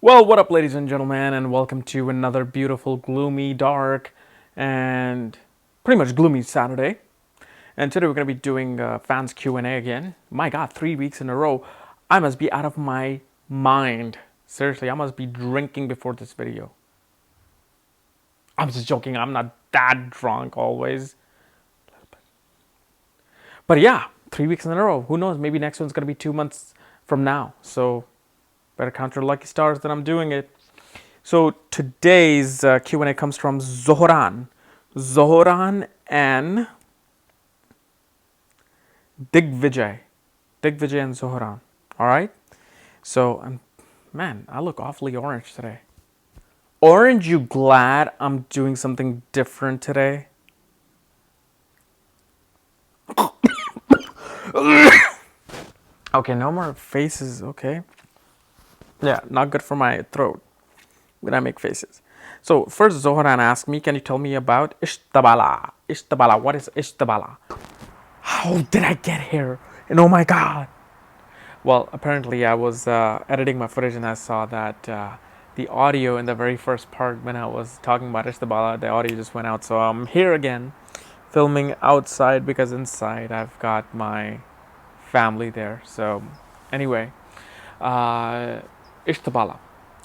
Well, what up, ladies and gentlemen, and welcome to another beautiful, gloomy, dark, and pretty much gloomy Saturday. And today we're going to be doing fans Q&A again. My God, 3 weeks in a row. I must be out of my mind. Seriously, I must be drinking before this video. I'm just joking. I'm not that drunk always. But yeah, 3 weeks in a row. Who knows? Maybe next one's going to be 2 months from now. So better count your lucky stars that I'm doing it. So today's Q&A comes from Zohran. Zohran and Digvijay. Digvijay and Zohran. All right? So, man, I look awfully orange today. Orange, you glad I'm doing something different today? Okay, no more faces, okay? Yeah, not good for my throat when I make faces. So first Zohran asked me, can you tell me about Ishtabala? Ishtabala, what is Ishtabala? How did I get here? And oh my God. Well, apparently I was editing my footage and I saw that the audio in the very first part when I was talking about Ishtabala, the audio just went out. So I'm here again, filming outside because inside I've got my family there. So anyway, Ishtabala.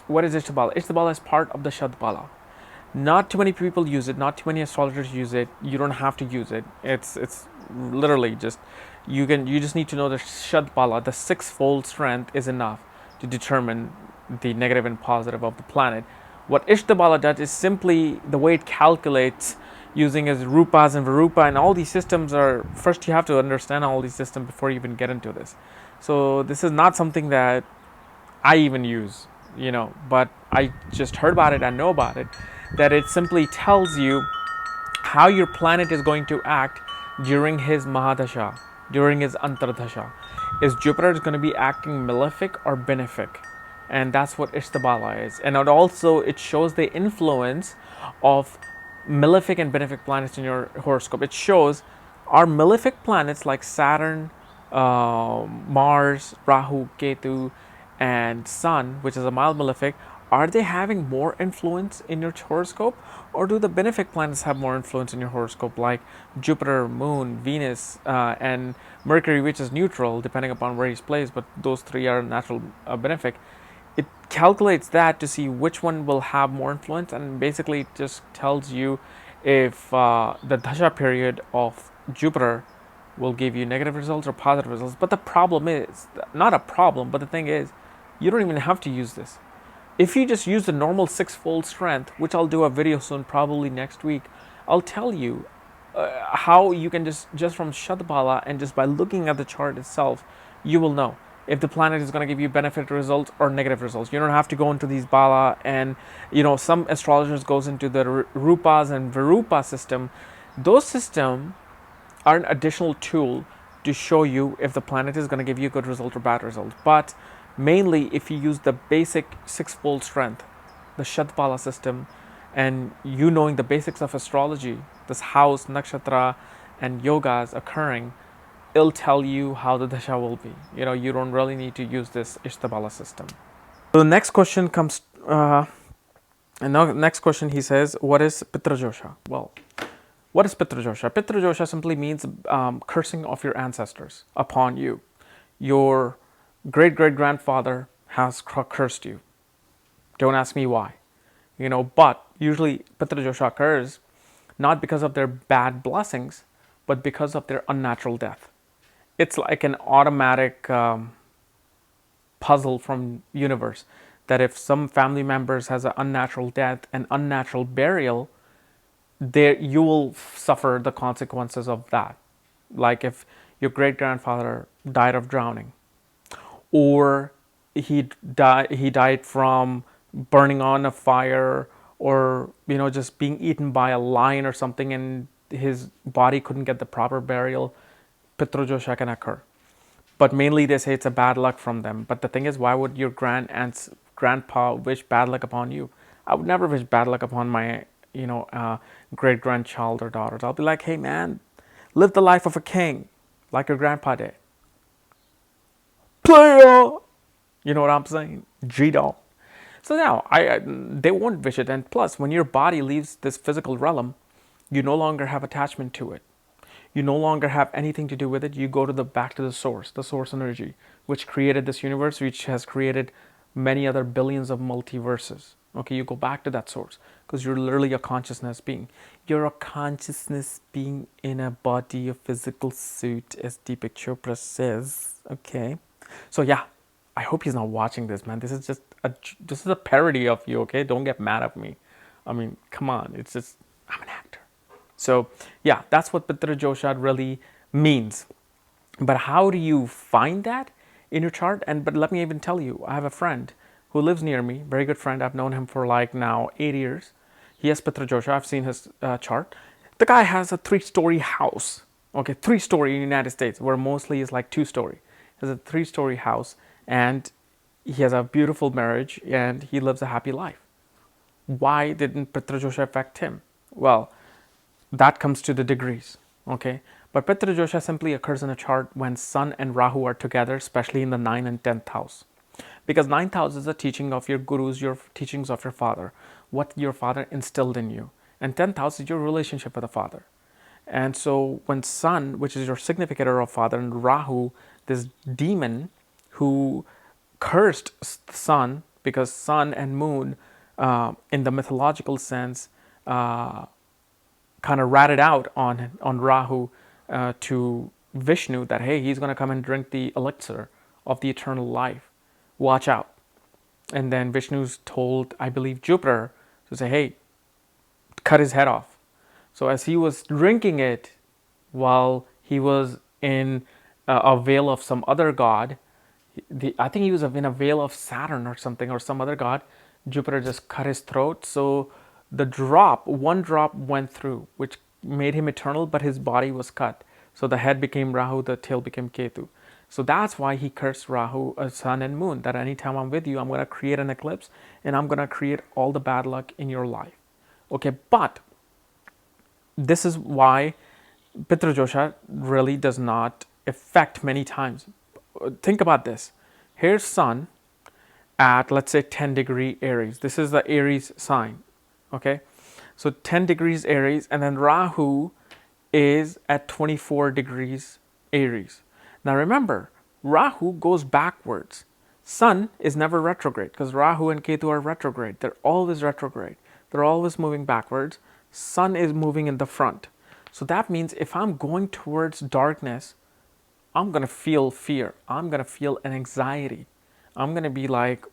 What is Ishtabala? Ishtabala is part of the Shadbala. Not too many people use it. Not too many astrologers use it. You don't have to use it. It's literally just you just need to know the Shadbala, the sixfold strength, is enough to determine the negative and positive of the planet. What Ishtabala does is simply the way it calculates using as rupas and virupa, and all these systems are, first you have to understand all these systems before you even get into this. So this is not something that I even use, but I just heard about it and know about it, that it simply tells you how your planet is going to act during his Mahadasha, during his Antardasha. Is Jupiter going to be acting malefic or benefic? And that's what Ishtabala is. And it shows the influence of malefic and benefic planets in your horoscope. It shows are malefic planets like Saturn, Mars, Rahu, Ketu, and Sun, which is a mild malefic, are they having more influence in your horoscope, or do the benefic planets have more influence in your horoscope, like Jupiter, Moon, Venus, and Mercury, which is neutral depending upon where he's placed, but those three are natural benefic. It calculates that to see which one will have more influence, and basically it just tells you if the dasha period of Jupiter will give you negative results or positive results. But the problem is, not a problem, but the thing is, you don't even have to use this. If you just use the normal sixfold strength, which I'll do a video soon, probably next week, I'll tell you how you can just from Shadbala and just by looking at the chart itself, you will know if the planet is going to give you benefit results or negative results. You don't have to go into these bala, and some astrologers goes into the rupas and virupa system. Those systems are an additional tool to show you if the planet is going to give you a good result or bad result. But mainly, if you use the basic sixfold strength, the Shadbala system, and knowing the basics of astrology, this house, nakshatra, and yogas occurring, it'll tell you how the dasha will be. You don't really need to use this Ishtabala system. So the next question comes, and now next question he says, what is Pitra Dosha? Well, what is Pitra Dosha? Pitra Dosha simply means cursing of your ancestors upon you. Your great-great-grandfather has cursed you. Don't ask me why. But usually Pitra Dosha occurs not because of their bad blessings, but because of their unnatural death. It's like an automatic puzzle from universe that if some family members has an unnatural death and unnatural burial, you will suffer the consequences of that. Like if your great-grandfather died of drowning, or he died from burning on a fire, or just being eaten by a lion or something, and his body couldn't get the proper burial, Pitra Dosha can occur. But mainly they say it's a bad luck from them. But the thing is, why would your grandpa wish bad luck upon you? I would never wish bad luck upon my great grandchild or daughters. I'll be like, hey man, live the life of a king like your grandpa did. Player, you know what I'm saying? G-Dog. So now they won't wish it. And plus, when your body leaves this physical realm, you no longer have attachment to it. You no longer have anything to do with it. You go to the back to the source energy, which created this universe, which has created many other billions of multiverses. Okay, you go back to that source because you're literally a consciousness being. You're a consciousness being in a body, a physical suit, as Deepak Chopra says. Okay, so yeah, I hope he's not watching this, man. This is a parody of you. Okay, don't get mad at me. I mean, come on. It's just I'm an actor. So yeah, that's what Pitra Dosha really means. But how do you find that in your chart? And but let me even tell you, I have a friend who lives near me, very good friend. I've known him for like now 8 years. He has Pitra Dosha. I've seen his chart. The guy has a 3-story house. Okay, 3-story in the United States, where mostly is like 2-story. He has a 3-story house, and he has a beautiful marriage, and he lives a happy life. Why didn't Pitra Dosha affect him? Well, that comes to the degrees, okay? But Pitra Dosha simply occurs in a chart when Sun and Rahu are together, especially in the 9th and 10th house. Because 9th house is the teaching of your gurus, your teachings of your father, what your father instilled in you. And 10th house is your relationship with the father. And so when Sun, which is your significator of father, and Rahu, this demon who cursed Sun, because Sun and Moon, in the mythological sense, kind of ratted out on Rahu to Vishnu that, hey, he's going to come and drink the elixir of the eternal life. Watch out. And then Vishnu's told, I believe, Jupiter to say, hey, cut his head off. So as he was drinking it while he was in a veil of some other god, I think he was in a veil of Saturn or something, or some other god, Jupiter just cut his throat. So the one drop went through, which made him eternal, but his body was cut. So the head became Rahu, the tail became Ketu. So that's why he cursed Rahu, Sun and Moon, that anytime I'm with you, I'm going to create an eclipse and I'm going to create all the bad luck in your life. Okay, but this is why Pitra Dosha really does not affect many times. Think about this. Here's Sun at, let's say, 10 degree Aries. This is the Aries sign. Okay, so 10 degrees Aries, and then Rahu is at 24 degrees Aries. Now remember, Rahu goes backwards. Sun is never retrograde because Rahu and Ketu are retrograde. They're always retrograde. They're always moving backwards. Sun is moving in the front. So that means if I'm going towards darkness, I'm going to feel fear. I'm going to feel an anxiety. I'm going to be like,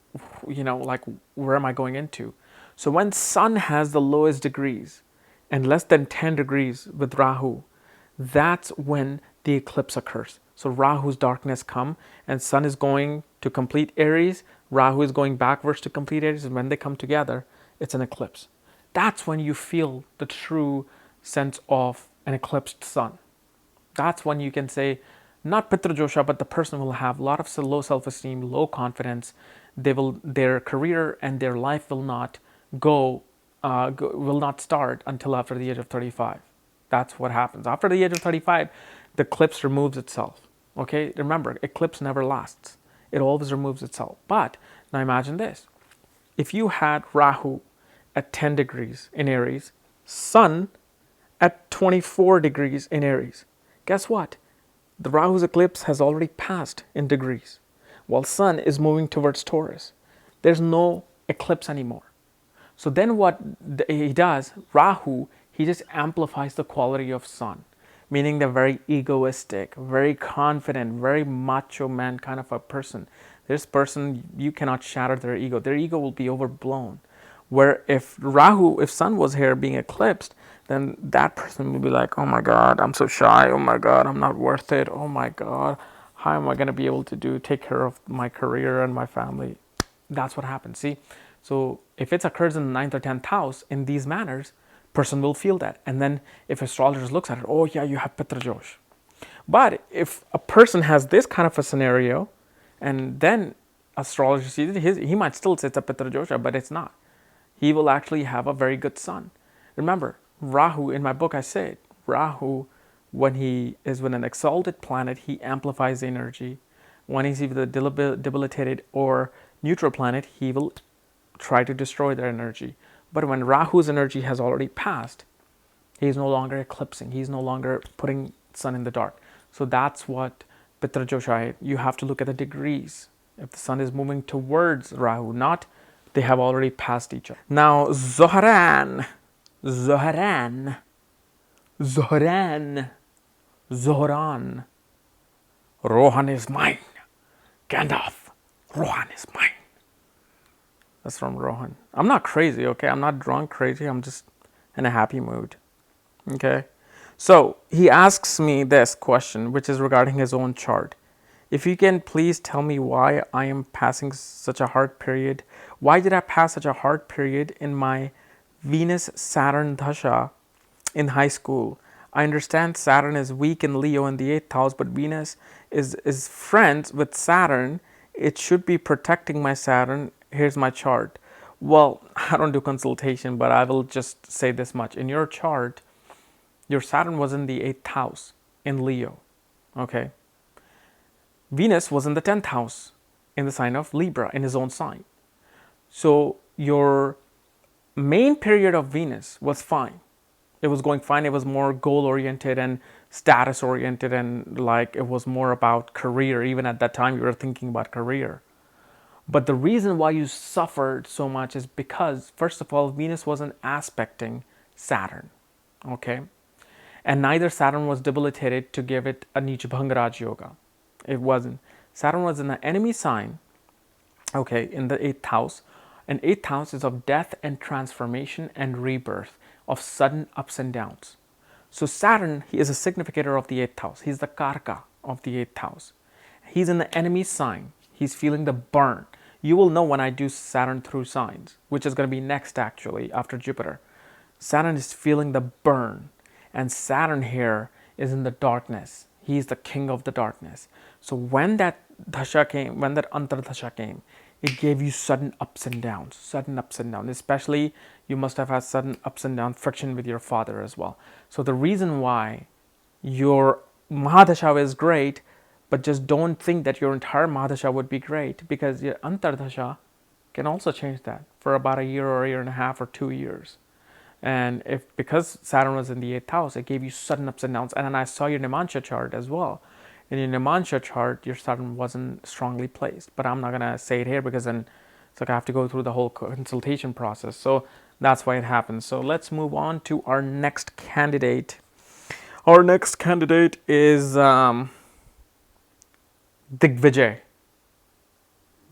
like, where am I going into? So when Sun has the lowest degrees and less than 10 degrees with Rahu, that's when the eclipse occurs. So Rahu's darkness come and Sun is going to complete Aries, Rahu is going backwards to complete Aries, and when they come together, it's an eclipse. That's when you feel the true sense of an eclipsed Sun. That's when you can say, not Pitra Dosha, but the person will have a lot of low self-esteem, low confidence. Their career and their life will not will not start until after the age of 35. That's what happens. After the age of 35, the eclipse removes itself. Okay, remember, eclipse never lasts. It always removes itself. But now imagine this. If you had Rahu at 10 degrees in Aries, Sun at 24 degrees in Aries, guess what? The Rahu's eclipse has already passed in degrees, while Sun is moving towards Taurus. There's no eclipse anymore. So then what he does, Rahu, he just amplifies the quality of Sun, meaning they're very egoistic, very confident, very macho man kind of a person. This person, you cannot shatter their ego. Their ego will be overblown. Where if Sun was here being eclipsed, then that person will be like, oh my God, I'm so shy. Oh my God, I'm not worth it. Oh my God, how am I going to be able to take care of my career and my family? That's what happens. See? So if it occurs in the 9th or 10th house in these manners, person will feel that. And then if astrologers looks at it, oh yeah, you have Pitra Dosha. But if a person has this kind of a scenario, and then astrologer sees it, he might still say it's a Pitra Dosha, but it's not. He will actually have a very good Sun. Remember, Rahu, in my book I say it, Rahu, when he is with an exalted planet, he amplifies the energy. When he's either debilitated or neutral planet, he will try to destroy their energy. But when Rahu's energy has already passed, he's no longer eclipsing. He's no longer putting sun in the dark. So that's what Pitra Dosha, you have to look at the degrees. If the sun is moving towards Rahu, not they have already passed each other. Now, Zohran, Zohran, Zohran, Zohran. Rohan is mine. Gandalf, Rohan is mine. That's from Rohan. I'm not crazy, okay? I'm not drunk, crazy. I'm just in a happy mood, okay? So he asks me this question, which is regarding his own chart. If you can please tell me why I am passing such a hard period. Why did I pass such a hard period in my Venus Saturn Dasha in high school? I understand Saturn is weak in Leo in the 8th house, but Venus is friends with Saturn. It should be protecting my Saturn. Here's my chart. Well, I don't do consultation, but I will just say this much. In your chart, your Saturn was in the 8th house in Leo, okay? Venus was in the 10th house in the sign of Libra, in his own sign. So your main period of Venus was fine. It was going fine. It was more goal-oriented and status-oriented, and like it was more about career. Even at that time, you were thinking about career. But the reason why you suffered so much is because, first of all, Venus wasn't aspecting Saturn, okay? And neither Saturn was debilitated to give it a Neecha Bhangaraj Yoga. It wasn't. Saturn was in an enemy sign, okay, in the 8th house. And 8th house is of death and transformation and rebirth, of sudden ups and downs. So Saturn, he is a significator of the 8th house. He's the Karka of the 8th house. He's in the enemy sign. He's feeling the burn. You will know when I do Saturn through signs, which is going to be next actually after Jupiter. Saturn is feeling the burn. And Saturn here is in the darkness. He's the king of the darkness. So when that Dasha came, when that Antardasha came, it gave you sudden ups and downs, Especially you must have had sudden ups and downs, friction with your father as well. So the reason why your Mahadasha is great, but just don't think that your entire Mahadasha would be great, because your Antardasha can also change that for about a year or a year and a half or 2 years. And because Saturn was in the 8th house, it gave you sudden ups and downs. And then I saw your Nimansha chart as well. In your Nimansha chart, your Saturn wasn't strongly placed. But I'm not going to say it here because then it's like I have to go through the whole consultation process. So that's why it happens. So let's move on to our next candidate. Our next candidate is Digvijay.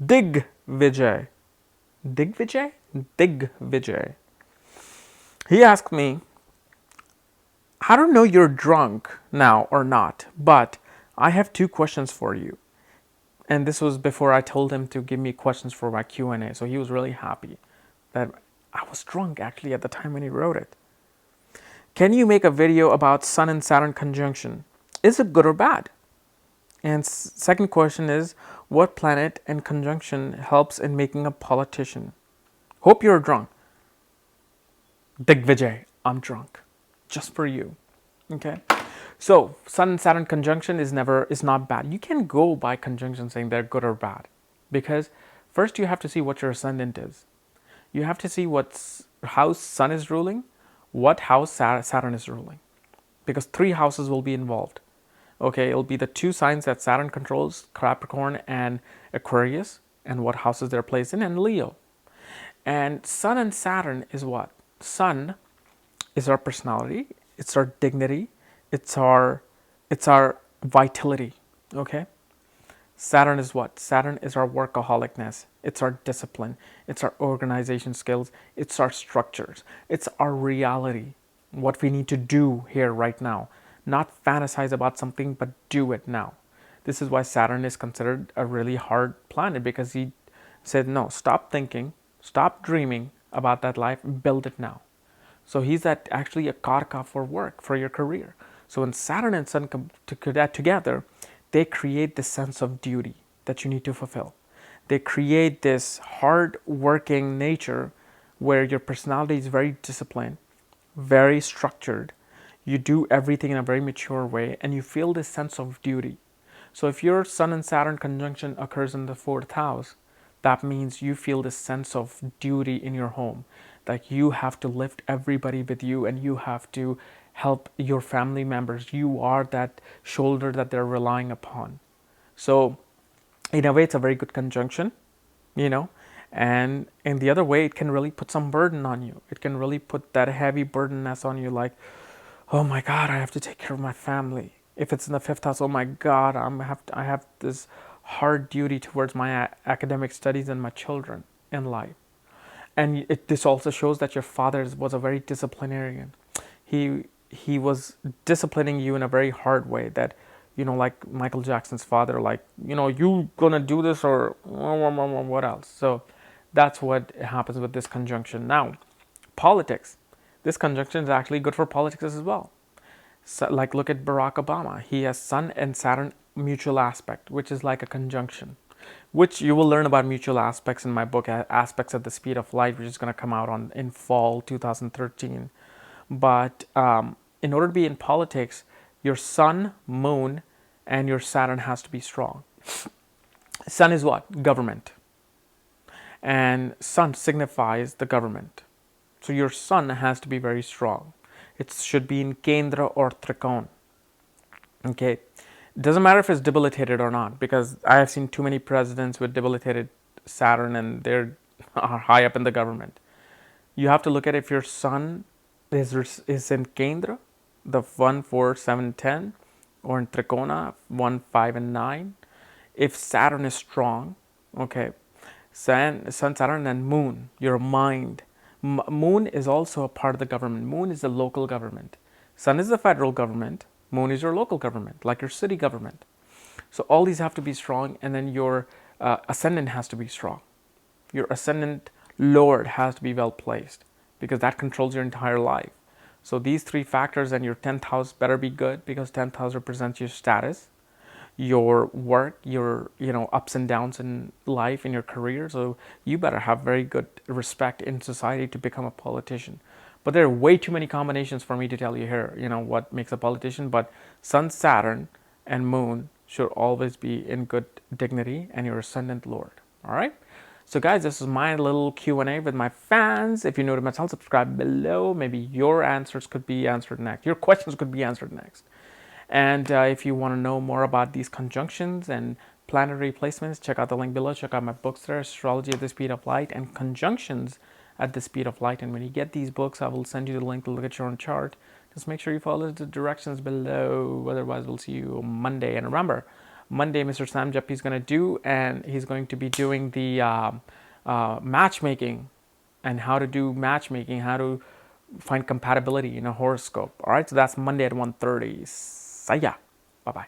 Digvijay. Digvijay? Digvijay. He asked me, I don't know you're drunk now or not, but I have 2 questions for you. And this was before I told him to give me questions for my Q&A. So he was really happy that I was drunk actually at the time when he wrote it. Can you make a video about Sun and Saturn conjunction? Is it good or bad? And second question is, what planet and conjunction helps in making a politician? Hope you're drunk. Digvijay, I'm drunk. Just for you. Okay? So, Sun and Saturn conjunction is not bad. You can go by conjunction saying they're good or bad. Because first you have to see what your ascendant is. You have to see what house Sun is ruling, what house Saturn is ruling. Because 3 houses will be involved. Okay, it'll be the 2 signs that Saturn controls, Capricorn and Aquarius, and what houses they're placed in, and Leo. And Sun and Saturn is what? Sun is our personality, it's our dignity, it's our vitality, okay? Saturn is what? Saturn is our workaholicness, it's our discipline, it's our organization skills, it's our structures, it's our reality, what we need to do here right now. Not fantasize about something, but do it now. This is why Saturn is considered a really hard planet, because he said, no, stop thinking, stop dreaming about that life, build it now. So he's actually a karka for work, for your career. So when Saturn and Sun come together, they create this sense of duty that you need to fulfill. They create this hard-working nature where your personality is very disciplined, very structured. You do everything in a very mature way, and you feel this sense of duty. So if your Sun and Saturn conjunction occurs in the 4th house, That means you feel this sense of duty in your home. Like you have to lift everybody with you and you have to help your family members. You are that shoulder that they're relying upon. So, in a way, it's a very good conjunction, you know. And in the other way, it can really put some burden on you. It can really put that heavy burdenness on you, like, oh my God, I have to take care of my family. If it's in the fifth house, oh my God, I have this hard duty towards my academic studies and my children in life. And this also shows that your father was a very disciplinarian. He was disciplining you in a very hard way. That, like Michael Jackson's father, like, you gonna do this or what else. So that's what happens with this conjunction. Now, politics. This conjunction is actually good for politics as well. So, like, look at Barack Obama. He has Sun and Saturn mutual aspect, which is like a conjunction, which you will learn about mutual aspects in my book, Aspects at the Speed of Light, which is going to come out in fall 2013. But in order to be in politics, your Sun, Moon, and your Saturn has to be strong. Sun is what? Government. And Sun signifies the government. So your Sun has to be very strong. It should be in Kendra or Trikona. Okay. It doesn't matter if it's debilitated or not, because I have seen too many presidents with debilitated Saturn and they're are high up in the government. You have to look at if your Sun is in Kendra, the 1, 4, 7, 10, or in Trikona, 1, 5, and 9. If Saturn is strong, okay, Sun, Saturn, and Moon, your mind. Moon is also a part of the government. Moon is the local government. Sun is the federal government. Moon is your local government, like your city government. So all these have to be strong, and then your ascendant has to be strong. Your ascendant Lord has to be well placed, because that controls your entire life. So these three factors, and your 10th house better be good, because 10th house represents your status, your work, your ups and downs in life, in your career. So you better have very good respect in society to become a politician. But there are way too many combinations for me to tell you here, what makes a politician. But Sun, Saturn, and Moon should always be in good dignity, and your ascendant Lord. All right. So guys, this is my little Q&A with my fans. If you're new to my channel, subscribe below. Maybe your answers could be answered next. Your questions could be answered next. And if you want to know more about these conjunctions and planetary placements, check out the link below. Check out my books there, Astrology at the Speed of Light and Conjunctions at the Speed of Light. And when you get these books, I will send you the link to look at your own chart. Just make sure you follow the directions below. Otherwise, we'll see you Monday. And remember, Monday, Mr. Sam Jappi is going to do, and he's going to be doing the matchmaking and how to do matchmaking, how to find compatibility in a horoscope. All right, so that's Monday at 1:30. See ya. Bye-bye.